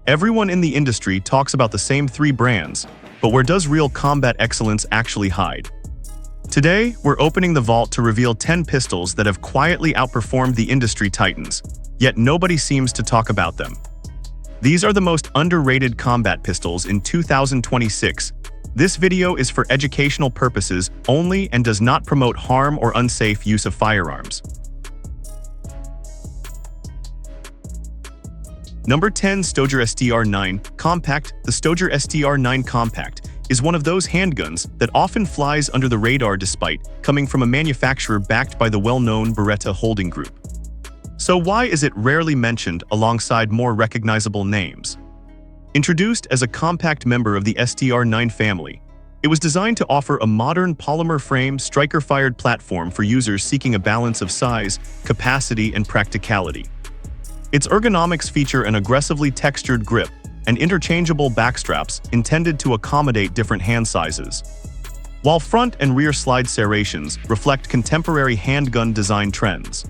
Everyone in the industry talks about the same three brands, but where does real combat excellence actually hide? Today, we're opening the vault to reveal 10 pistols that have quietly outperformed the industry titans, yet nobody seems to talk about them. These are the most underrated combat pistols in 2026. This video is for educational purposes only and does not promote harm or unsafe use of firearms. Number 10. Stoeger SAR9 Compact. The Stoeger SAR9 Compact is one of those handguns that often flies under the radar despite coming from a manufacturer backed by the well-known Beretta holding group. So why is it rarely mentioned alongside more recognizable names? Introduced as a compact member of the SAR9 family, it was designed to offer a modern polymer frame striker-fired platform for users seeking a balance of size, capacity, and practicality. Its ergonomics feature an aggressively textured grip and interchangeable backstraps intended to accommodate different hand sizes, while front and rear slide serrations reflect contemporary handgun design trends.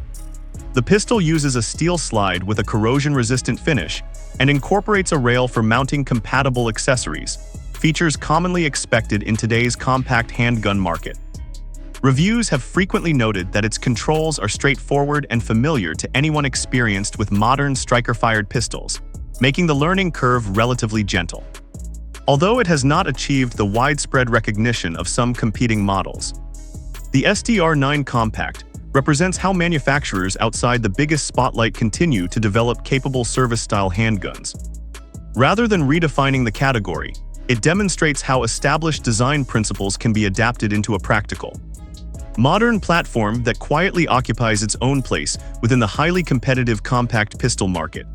The pistol uses a steel slide with a corrosion-resistant finish and incorporates a rail for mounting compatible accessories, features commonly expected in today's compact handgun market. Reviews have frequently noted that its controls are straightforward and familiar to anyone experienced with modern striker-fired pistols, making the learning curve relatively gentle. Although it has not achieved the widespread recognition of some competing models, the SAR9 Compact represents how manufacturers outside the biggest spotlight continue to develop capable service-style handguns. Rather than redefining the category, it demonstrates how established design principles can be adapted into a practical, modern platform that quietly occupies its own place within the highly competitive compact pistol market.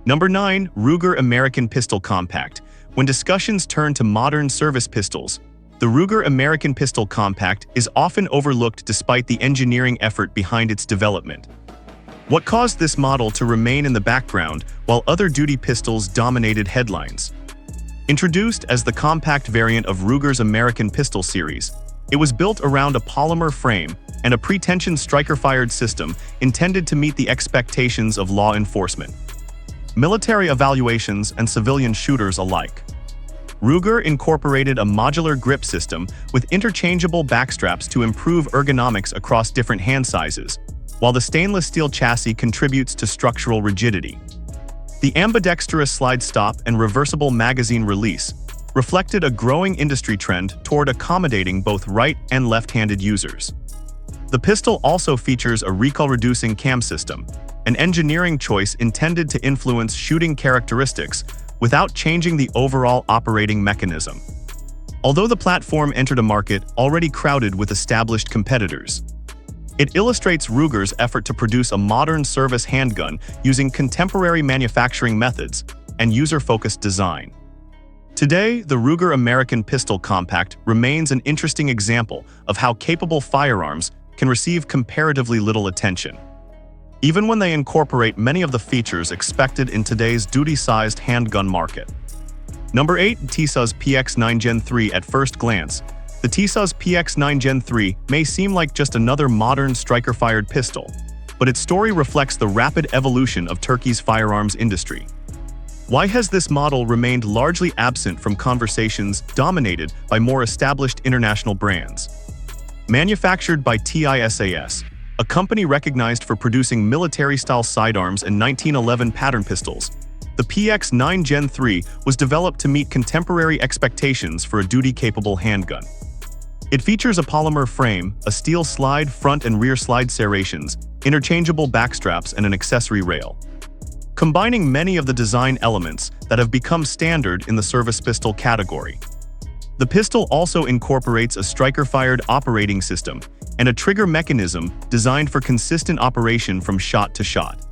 Number 9. Ruger American Pistol Compact. When discussions turn to modern service pistols, the Ruger American Pistol Compact is often overlooked despite the engineering effort behind its development. What caused this model to remain in the background while other duty pistols dominated headlines? Introduced as the compact variant of Ruger's American Pistol series, it was built around a polymer frame and a pre-tensioned striker-fired system intended to meet the expectations of law enforcement, military evaluations, and civilian shooters alike. Ruger incorporated a modular grip system with interchangeable backstraps to improve ergonomics across different hand sizes, while the stainless steel chassis contributes to structural rigidity. The ambidextrous slide stop and reversible magazine release reflected a growing industry trend toward accommodating both right and left-handed users. The pistol also features a recoil-reducing cam system, an engineering choice intended to influence shooting characteristics without changing the overall operating mechanism. Although the platform entered a market already crowded with established competitors, it illustrates Ruger's effort to produce a modern service handgun using contemporary manufacturing methods and user-focused design. Today, the Ruger American Pistol Compact remains an interesting example of how capable firearms can receive comparatively little attention, even when they incorporate many of the features expected in today's duty-sized handgun market. Number 8. Tisas PX-9 Gen 3. At first glance, the Tisas PX-9 Gen 3 may seem like just another modern striker-fired pistol, but its story reflects the rapid evolution of Turkey's firearms industry. Why has this model remained largely absent from conversations dominated by more established international brands? Manufactured by Tisas, a company recognized for producing military-style sidearms and 1911 pattern pistols, the PX-9 Gen 3 was developed to meet contemporary expectations for a duty-capable handgun. It features a polymer frame, a steel slide front and rear slide serrations, interchangeable backstraps, and an accessory rail, combining many of the design elements that have become standard in the service pistol category. The pistol also incorporates a striker-fired operating system and a trigger mechanism designed for consistent operation from shot to shot.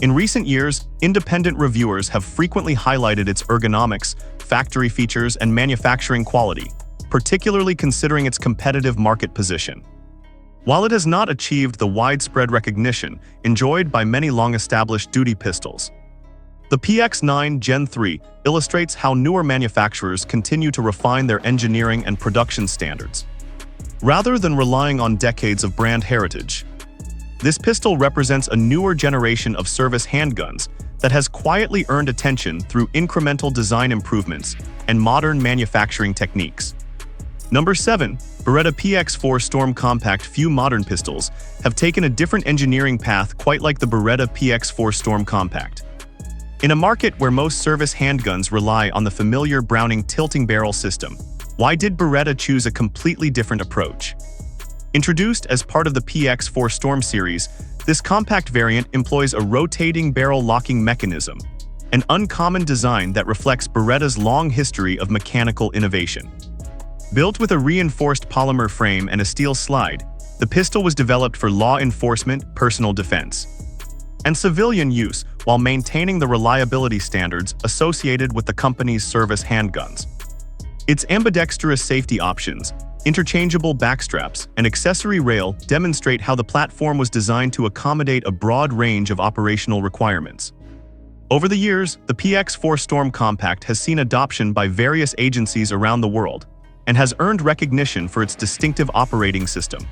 In recent years, independent reviewers have frequently highlighted its ergonomics, factory features, and manufacturing quality, particularly considering its competitive market position. While it has not achieved the widespread recognition enjoyed by many long-established duty pistols, the PX-9 Gen 3 illustrates how newer manufacturers continue to refine their engineering and production standards, rather than relying on decades of brand heritage. This pistol represents a newer generation of service handguns that has quietly earned attention through incremental design improvements and modern manufacturing techniques. Number 7. Beretta PX-9 Storm Compact. Few modern pistols have taken a different engineering path, quite like the Beretta PX-9 Storm Compact. In a market where most service handguns rely on the familiar Browning tilting barrel system, why did Beretta choose a completely different approach? Introduced as part of the PX-9 Storm series, this compact variant employs a rotating barrel locking mechanism, an uncommon design that reflects Beretta's long history of mechanical innovation. Built with a reinforced polymer frame and a steel slide, the pistol was developed for law enforcement, personal defense, and civilian use while maintaining the reliability standards associated with the company's service handguns. Its ambidextrous safety options, interchangeable backstraps, and accessory rail demonstrate how the platform was designed to accommodate a broad range of operational requirements. Over the years, the PX-9 Storm Compact has seen adoption by various agencies around the world and has earned recognition for its distinctive operating system.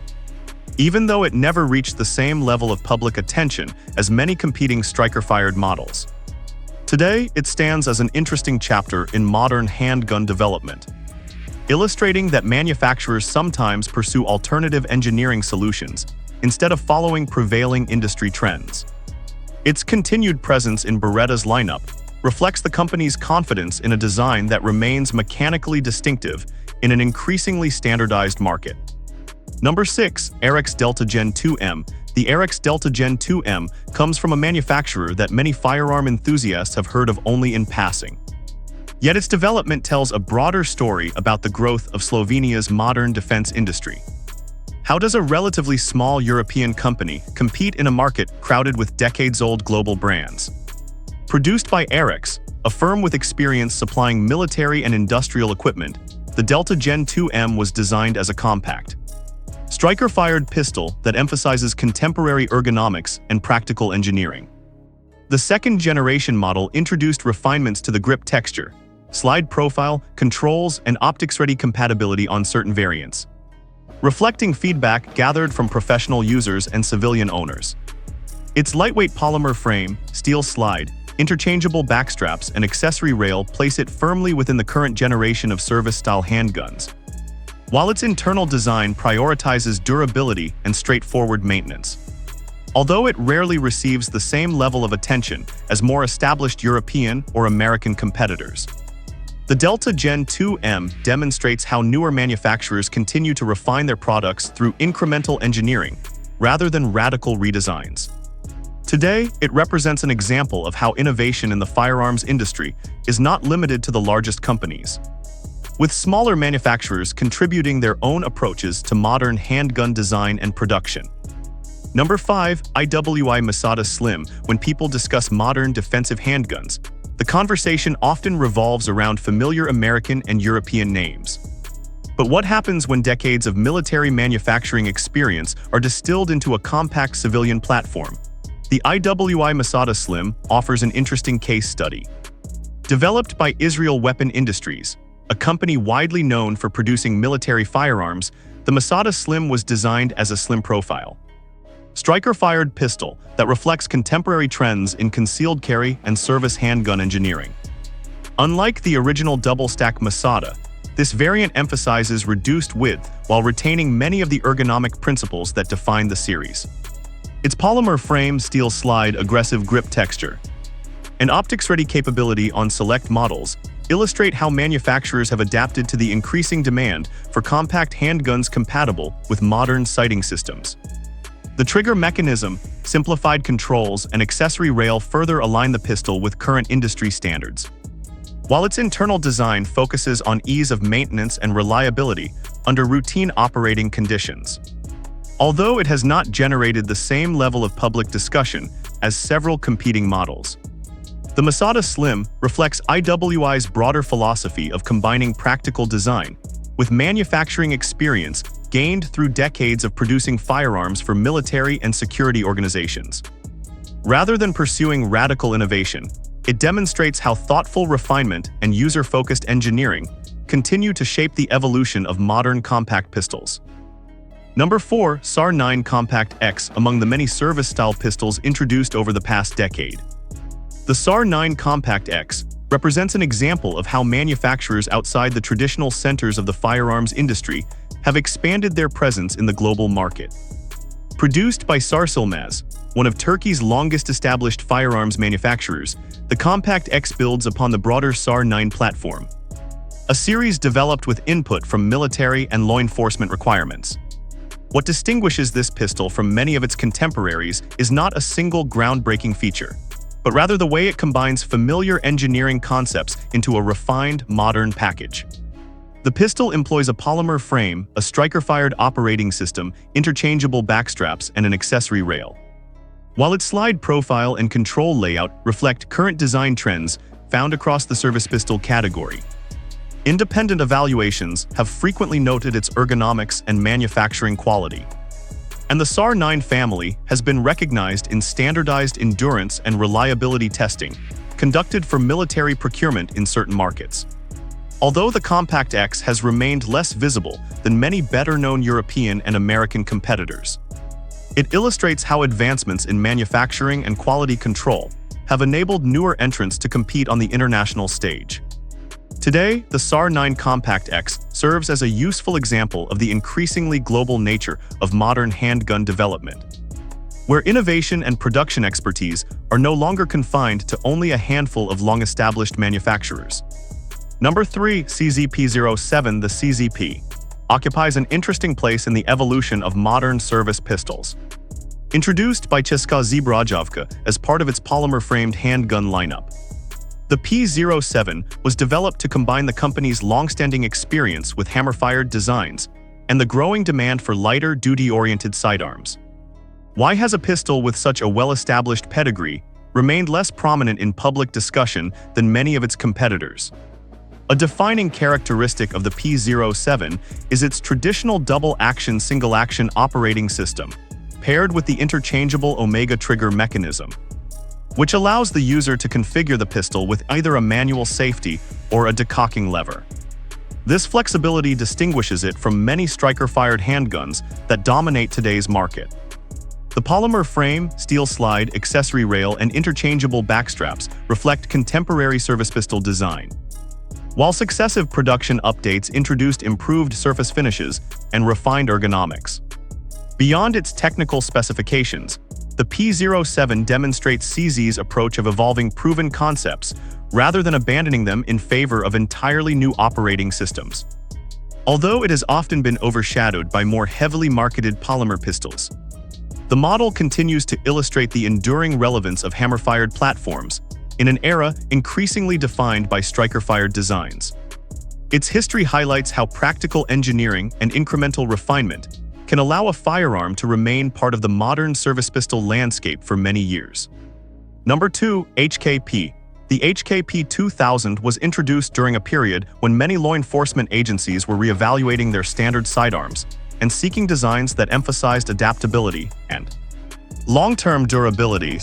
Even though it never reached the same level of public attention as many competing striker-fired models. Today, it stands as an interesting chapter in modern handgun development, illustrating that manufacturers sometimes pursue alternative engineering solutions instead of following prevailing industry trends. Its continued presence in Beretta's lineup reflects the company's confidence in a design that remains mechanically distinctive in an increasingly standardized market. Number 6. Arex Delta Gen 2M. The Arex Delta Gen 2M comes from a manufacturer that many firearm enthusiasts have heard of only in passing. Yet its development tells a broader story about the growth of Slovenia's modern defense industry. How does a relatively small European company compete in a market crowded with decades-old global brands? Produced by Arex, a firm with experience supplying military and industrial equipment, the Delta Gen 2M was designed as a compact, striker-fired pistol that emphasizes contemporary ergonomics and practical engineering. The second-generation model introduced refinements to the grip texture, slide profile, controls, and optics-ready compatibility on certain variants, reflecting feedback gathered from professional users and civilian owners. Its lightweight polymer frame, steel slide, interchangeable backstraps, and accessory rail place it firmly within the current generation of service-style handguns, while its internal design prioritizes durability and straightforward maintenance. Although it rarely receives the same level of attention as more established European or American competitors, the Delta Gen 2M demonstrates how newer manufacturers continue to refine their products through incremental engineering rather than radical redesigns. Today, it represents an example of how innovation in the firearms industry is not limited to the largest companies, with smaller manufacturers contributing their own approaches to modern handgun design and production. Number 5. IWI Masada Slim. When people discuss modern defensive handguns, the conversation often revolves around familiar American and European names. But what happens when decades of military manufacturing experience are distilled into a compact civilian platform? The IWI Masada Slim offers an interesting case study. Developed by Israel Weapon Industries, a company widely known for producing military firearms, the Masada Slim was designed as a slim profile, striker-fired pistol that reflects contemporary trends in concealed carry and service handgun engineering. Unlike the original double-stack Masada, this variant emphasizes reduced width while retaining many of the ergonomic principles that define the series. Its polymer frame, steel slide, aggressive grip texture, and optics-ready capability on select models illustrate how manufacturers have adapted to the increasing demand for compact handguns compatible with modern sighting systems. The trigger mechanism, simplified controls, and accessory rail further align the pistol with current industry standards, while its internal design focuses on ease of maintenance and reliability under routine operating conditions. Although it has not generated the same level of public discussion as several competing models, the Masada Slim reflects IWI's broader philosophy of combining practical design with manufacturing experience gained through decades of producing firearms for military and security organizations. Rather than pursuing radical innovation, it demonstrates how thoughtful refinement and user-focused engineering continue to shape the evolution of modern compact pistols. Number 4. SAR9 Compact X, among the many service-style pistols introduced over the past decade. The SAR9 Compact X represents an example of how manufacturers outside the traditional centers of the firearms industry have expanded their presence in the global market. Produced by Sarsılmaz, one of Turkey's longest-established firearms manufacturers, the Compact X builds upon the broader SAR9 platform, a series developed with input from military and law enforcement requirements. What distinguishes this pistol from many of its contemporaries is not a single groundbreaking feature, but rather the way it combines familiar engineering concepts into a refined, modern package. The pistol employs a polymer frame, a striker-fired operating system, interchangeable backstraps, and an accessory rail. While its slide profile and control layout reflect current design trends found across the service pistol category, independent evaluations have frequently noted its ergonomics and manufacturing quality. And the SAR9 family has been recognized in standardized endurance and reliability testing, conducted for military procurement in certain markets. Although the Compact X has remained less visible than many better-known European and American competitors, it illustrates how advancements in manufacturing and quality control have enabled newer entrants to compete on the international stage. Today, the SAR9 Compact X serves as a useful example of the increasingly global nature of modern handgun development, where innovation and production expertise are no longer confined to only a handful of long-established manufacturers. Number 3. CZP-07. The CZP occupies an interesting place in the evolution of modern service pistols. Introduced by Czeska Zbrojovka as part of its polymer-framed handgun lineup, the P-07 was developed to combine the company's long-standing experience with hammer-fired designs and the growing demand for lighter, duty-oriented sidearms. Why has a pistol with such a well-established pedigree remained less prominent in public discussion than many of its competitors? A defining characteristic of the P-07 is its traditional double-action single-action operating system, paired with the interchangeable Omega trigger mechanism, which allows the user to configure the pistol with either a manual safety or a decocking lever. This flexibility distinguishes it from many striker-fired handguns that dominate today's market. The polymer frame, steel slide, accessory rail, and interchangeable backstraps reflect contemporary service pistol design, while successive production updates introduced improved surface finishes and refined ergonomics. Beyond its technical specifications, the P-07 demonstrates CZ's approach of evolving proven concepts rather than abandoning them in favor of entirely new operating systems. Although it has often been overshadowed by more heavily marketed polymer pistols, the model continues to illustrate the enduring relevance of hammer-fired platforms in an era increasingly defined by striker-fired designs. Its history highlights how practical engineering and incremental refinement can allow a firearm to remain part of the modern service pistol landscape for many years. Number 2. HKP. The HKP 2000 was introduced during a period when many law enforcement agencies were reevaluating their standard sidearms and seeking designs that emphasized adaptability and long-term durability.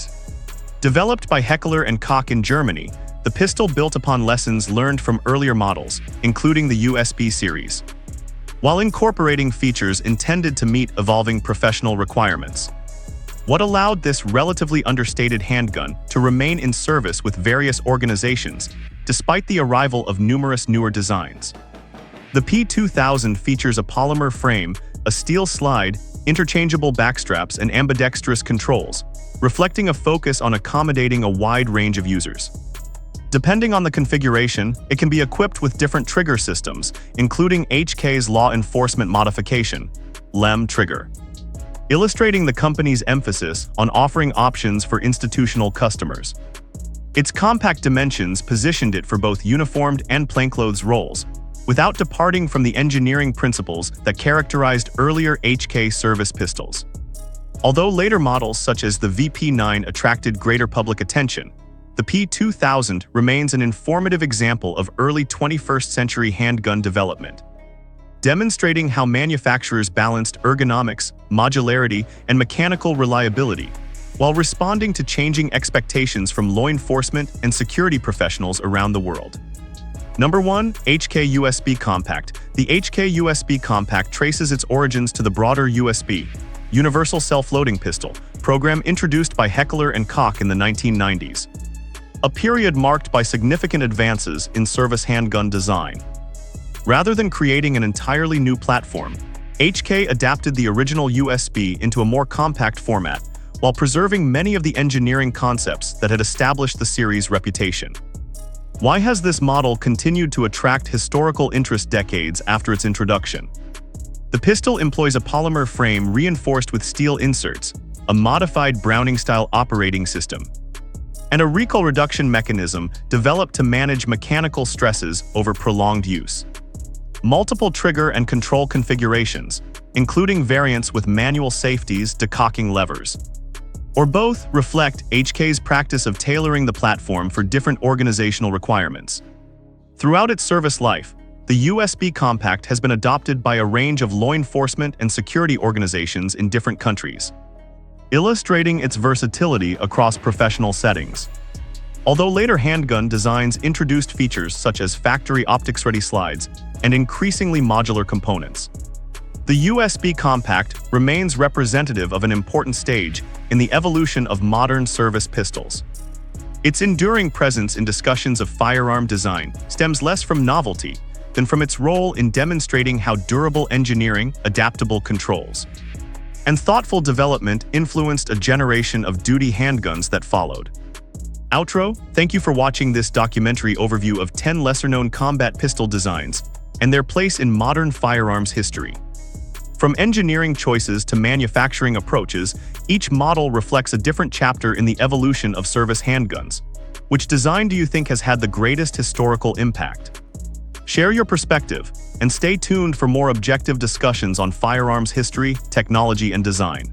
Developed by Heckler & Koch in Germany, the pistol built upon lessons learned from earlier models, including the USB series, while incorporating features intended to meet evolving professional requirements. What allowed this relatively understated handgun to remain in service with various organizations, despite the arrival of numerous newer designs? The P2000 features a polymer frame, a steel slide, interchangeable backstraps, and ambidextrous controls, reflecting a focus on accommodating a wide range of users. Depending on the configuration, it can be equipped with different trigger systems, including HK's law enforcement modification, LEM trigger, illustrating the company's emphasis on offering options for institutional customers. Its compact dimensions positioned it for both uniformed and plainclothes roles, without departing from the engineering principles that characterized earlier HK service pistols. Although later models such as the VP9 attracted greater public attention, the P2000 remains an informative example of early 21st century handgun development, demonstrating how manufacturers balanced ergonomics, modularity, and mechanical reliability while responding to changing expectations from law enforcement and security professionals around the world. Number 1. HK USB Compact. The HK USB Compact traces its origins to the broader USB, Universal Self-Loading Pistol, program introduced by Heckler & Koch in the 1990s. A period marked by significant advances in service handgun design. Rather than creating an entirely new platform, HK adapted the original USB into a more compact format, while preserving many of the engineering concepts that had established the series' reputation. Why has this model continued to attract historical interest decades after its introduction? The pistol employs a polymer frame reinforced with steel inserts, a modified Browning-style operating system, and a recoil reduction mechanism developed to manage mechanical stresses over prolonged use. Multiple trigger and control configurations, including variants with manual safeties, decocking levers, or both, reflect HK's practice of tailoring the platform for different organizational requirements. Throughout its service life, the USB Compact has been adopted by a range of law enforcement and security organizations in different countries, illustrating its versatility across professional settings. Although later handgun designs introduced features such as factory optics-ready slides and increasingly modular components, the USB Compact remains representative of an important stage in the evolution of modern service pistols. Its enduring presence in discussions of firearm design stems less from novelty than from its role in demonstrating how durable engineering, adaptable controls, and thoughtful development influenced a generation of duty handguns that followed. Outro, thank you for watching this documentary overview of 10 lesser-known combat pistol designs and their place in modern firearms history. From engineering choices to manufacturing approaches, each model reflects a different chapter in the evolution of service handguns. Which design do you think has had the greatest historical impact? Share your perspective, and stay tuned for more objective discussions on firearms history, technology, and design.